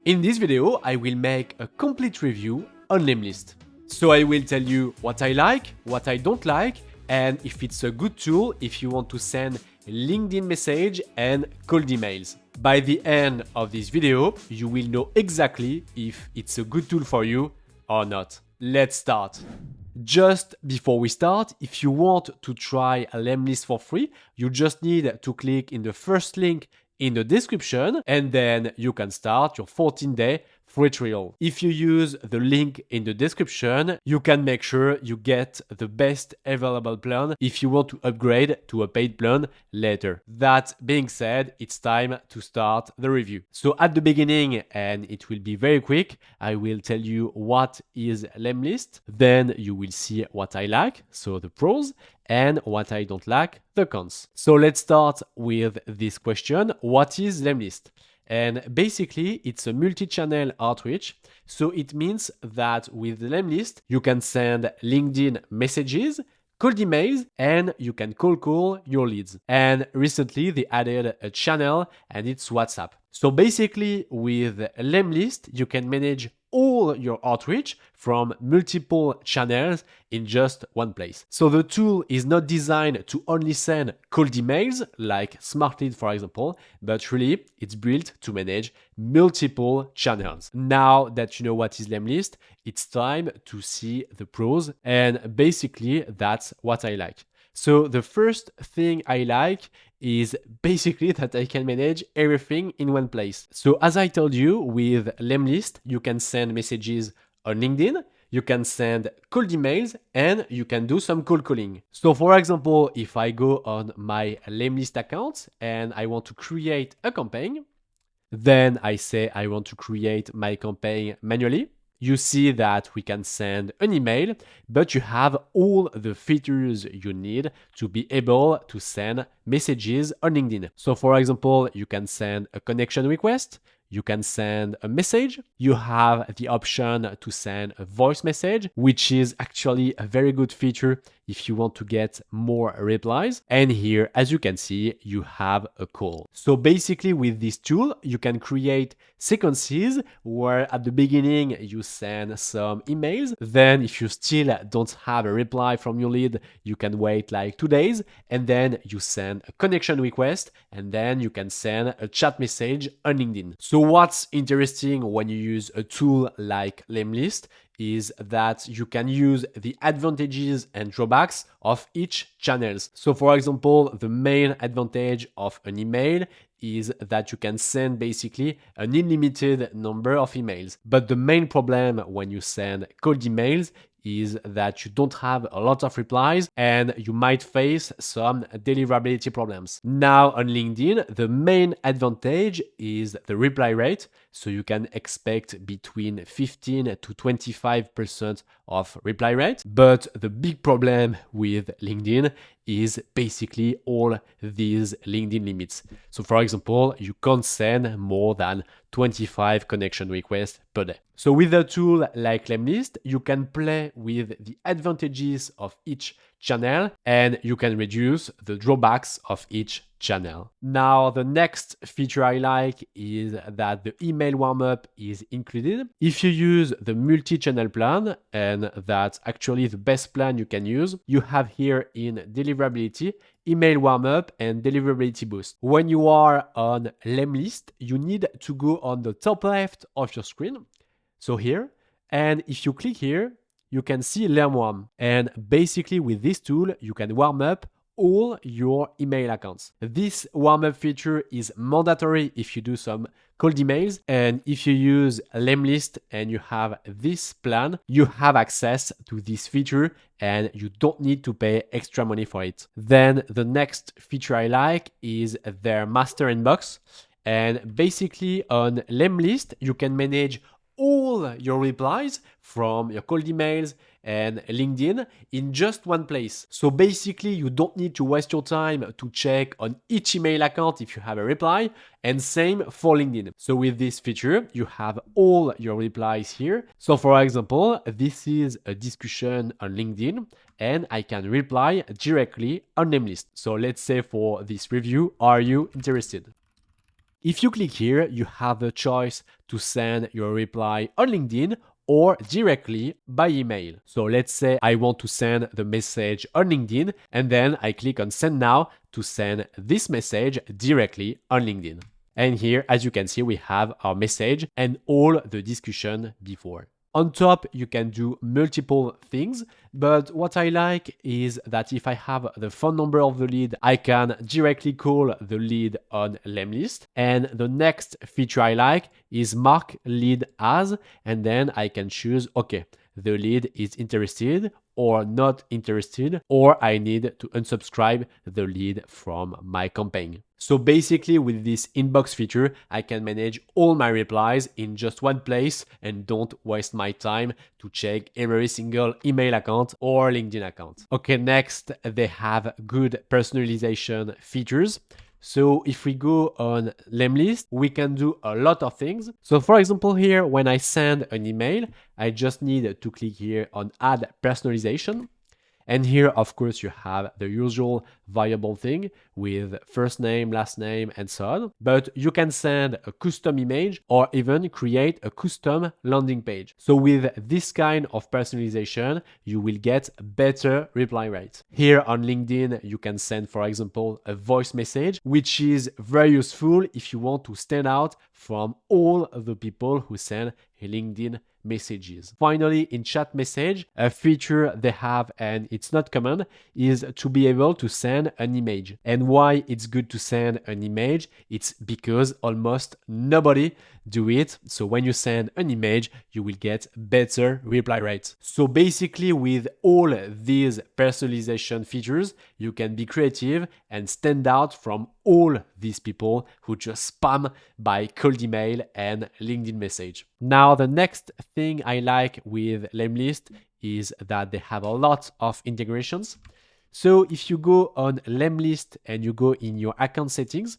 In this video, I will make a complete review on Lemlist. So I will tell you what I like, what I don't like, and if it's a good tool if you want to send LinkedIn message and cold emails. By the end of this video, you will know exactly if it's a good tool for you or not. Let's start. Just before we start, if you want to try Lemlist for free, you just need to click in the first link in the description, and then you can start your 14-day free trial. If you use the link in the description, you can make sure you get the best available plan if you want to upgrade to a paid plan later. That being said, it's time to start the review. So at the beginning, and it will be very quick, I will tell you what is Lemlist. Then you will see what I like, so the pros, and what I don't like, the cons. So let's start with this question. What is Lemlist? And basically, it's a multi-channel outreach. So it means that with Lemlist, you can send LinkedIn messages, cold emails, and you can cold call your leads. And recently, they added a channel, and it's WhatsApp. So basically, with Lemlist, you can manage all your outreach from multiple channels in just one place. So the tool is not designed to only send cold emails like Smart Lead, for example, but really it's built to manage multiple channels. Now that you know what is Lemlist, it's time to see the pros, and basically that's what I like. So the first thing I like is basically that I can manage everything in one place. So as I told you, with Lemlist, you can send messages on LinkedIn, you can send cold emails, and you can do some cold calling. So for example, if I go on my Lemlist account and I want to create a campaign, then I say I want to create my campaign manually. You see that we can send an email, but you have all the features you need to be able to send messages on LinkedIn. So for example, you can send a connection request, you can send a message, you have the option to send a voice message, which is actually a very good feature if you want to get more replies. And here, as you can see, you have a call. So basically with this tool, you can create sequences where at the beginning you send some emails. Then if you still don't have a reply from your lead, you can wait like 2 days, and then you send a connection request, and then you can send a chat message on LinkedIn. So what's interesting when you use a tool like Lemlist is that you can use the advantages and drawbacks of each channels. So for example, the main advantage of an email is that you can send basically an unlimited number of emails. But the main problem when you send cold emails is that you don't have a lot of replies and you might face some deliverability problems. Now on LinkedIn, the main advantage is the reply rate. So you can expect between 15 to 25% of reply rate. But the big problem with LinkedIn is basically all these LinkedIn limits. So for example, you can't send more than 25 connection requests per day. So with a tool like Lemlist, you can play with the advantages of each channel and you can reduce the drawbacks of each channel. Now, the next feature I like is that the email warm-up is included. If you use the multi-channel plan, and that's actually the best plan you can use, you have here in deliverability, email warm-up and deliverability boost. When you are on Lemlist, you need to go on the top left of your screen. So here, and if you click here, you can see Learn Warm. And basically with this tool, you can warm up all your email accounts. This warm-up feature is mandatory if you do some cold emails, and if you use Lemlist and you have this plan, you have access to this feature and you don't need to pay extra money for it. Then the next feature I like is their master inbox, and basically on Lemlist, you can manage all your replies from your cold emails and LinkedIn in just one place. So basically, you don't need to waste your time to check on each email account if you have a reply, and same for LinkedIn. So with this feature, you have all your replies here. So for example, this is a discussion on LinkedIn and I can reply directly on Lemlist. So let's say for this review, are you interested? If you click here, you have the choice to send your reply on LinkedIn or directly by email. So let's say I want to send the message on LinkedIn, and then I click on send now to send this message directly on LinkedIn. And here, as you can see, we have our message and all the discussion before. On top, you can do multiple things, but what I like is that if I have the phone number of the lead, I can directly call the lead on Lemlist. And the next feature I like is mark lead as, and then I can choose, okay, the lead is interested or not interested, or I need to unsubscribe the lead from my campaign. So basically with this inbox feature, I can manage all my replies in just one place and don't waste my time to check every single email account or LinkedIn account. Okay, next, they have good personalization features. So if we go on Lemlist, we can do a lot of things. So for example, here, when I send an email, I just need to click here on add personalization. And here, of course, you have the usual variable thing with first name, last name, and so on. But you can send a custom image or even create a custom landing page. So with this kind of personalization, you will get better reply rates. Here on LinkedIn, you can send, for example, a voice message, which is very useful if you want to stand out from all of the people who send LinkedIn messages. Finally, in chat message, a feature they have, and it's not common, is to be able to send an image. And why it's good to send an image? It's because almost nobody do it. So when you send an image, you will get better reply rates. So basically with all these personalization features, you can be creative and stand out from all these people who just spam by cold email and LinkedIn message. Now, the next thing I like with Lemlist is that they have a lot of integrations. So if you go on Lemlist and you go in your account settings,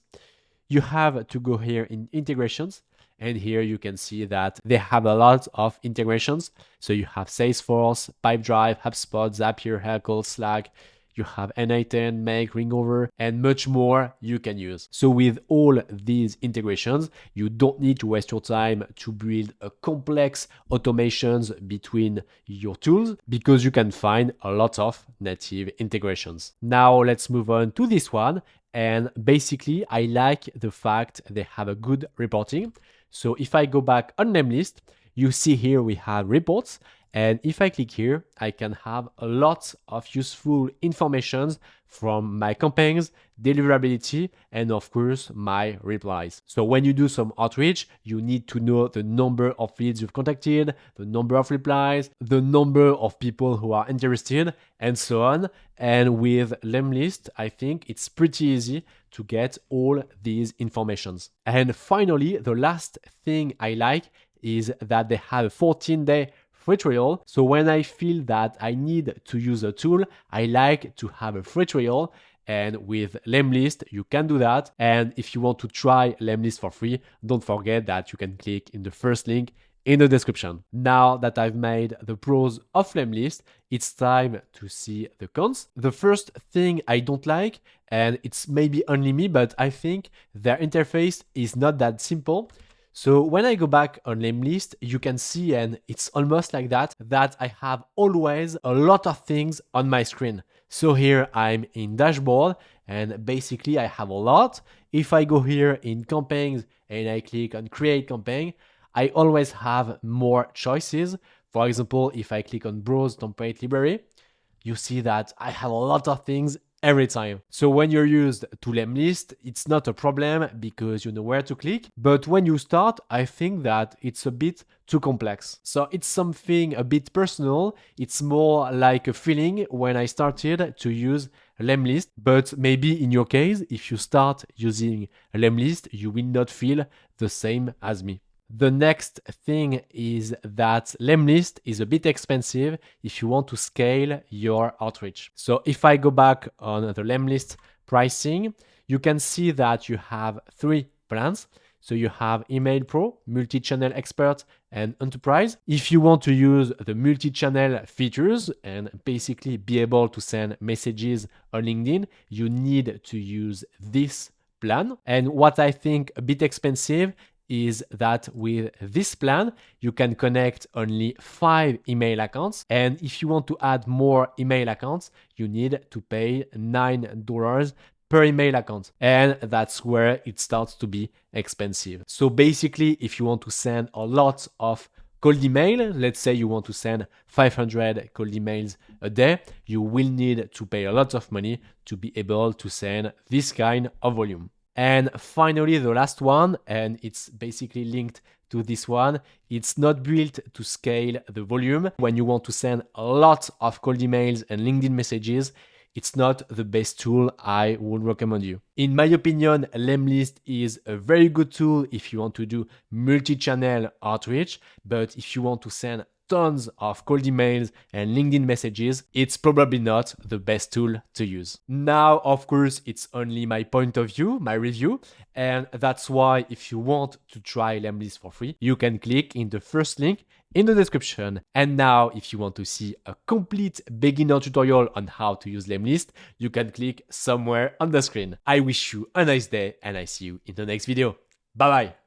you have to go here in integrations. And here you can see that they have a lot of integrations. So you have Salesforce, Pipedrive, HubSpot, Zapier, Heckle, Slack. You have N8N, Make, Ringover, and much more you can use. So with all these integrations, you don't need to waste your time to build a complex automations between your tools because you can find a lot of native integrations. Now let's move on to this one. And basically, I like the fact they have a good reporting. So if I go back on Lemlist, you see here we have reports. And if I click here, I can have a lot of useful information from my campaigns, deliverability, and of course, my replies. So when you do some outreach, you need to know the number of leads you've contacted, the number of replies, the number of people who are interested, and so on. And with Lemlist, I think it's pretty easy to get all these informations. And finally, the last thing I like is that they have a 14-day free trial. So when I feel that I need to use a tool, I like to have a free trial. And with Lemlist, you can do that. And if you want to try Lemlist for free, don't forget that you can click in the first link in the description. Now that I've made the pros of Lemlist, it's time to see the cons. The first thing I don't like, and it's maybe only me, but I think their interface is not that simple. So when I go back on Lemlist, you can see, and it's almost like that I have always a lot of things on my screen. So here I'm in dashboard and basically I have a lot. If I go here in campaigns and I click on create campaign, I always have more choices. For example, if I click on browse template library, you see that I have a lot of things every time. So when you're used to Lemlist, it's not a problem because you know where to click. But when you start, I think that it's a bit too complex. So it's something a bit personal. It's more like a feeling when I started to use Lemlist. But maybe in your case, if you start using Lemlist, you will not feel the same as me. The next thing is that Lemlist is a bit expensive if you want to scale your outreach. So if I go back on the Lemlist pricing, you can see that you have 3 plans. So you have Email Pro, Multichannel Expert, and Enterprise. If you want to use the multi-channel features and basically be able to send messages on LinkedIn, you need to use this plan. And what I think a bit expensive is that with this plan, you can connect only 5 email accounts. And if you want to add more email accounts, you need to pay $9 per email account. And that's where it starts to be expensive. So basically, if you want to send a lot of cold email, let's say you want to send 500 cold emails a day, you will need to pay a lot of money to be able to send this kind of volume. And finally, the last one, and it's basically linked to this one, it's not built to scale the volume. When you want to send a lot of cold emails and LinkedIn messages, it's not the best tool I would recommend you. In my opinion, Lemlist is a very good tool if you want to do multi-channel outreach, but if you want to send tons of cold emails and LinkedIn messages, it's probably not the best tool to use. Now, of course, it's only my point of view, my review, and that's why if you want to try Lemlist for free, you can click in the first link in the description. And now, if you want to see a complete beginner tutorial on how to use Lemlist, you can click somewhere on the screen. I wish you a nice day and I see you in the next video. Bye bye.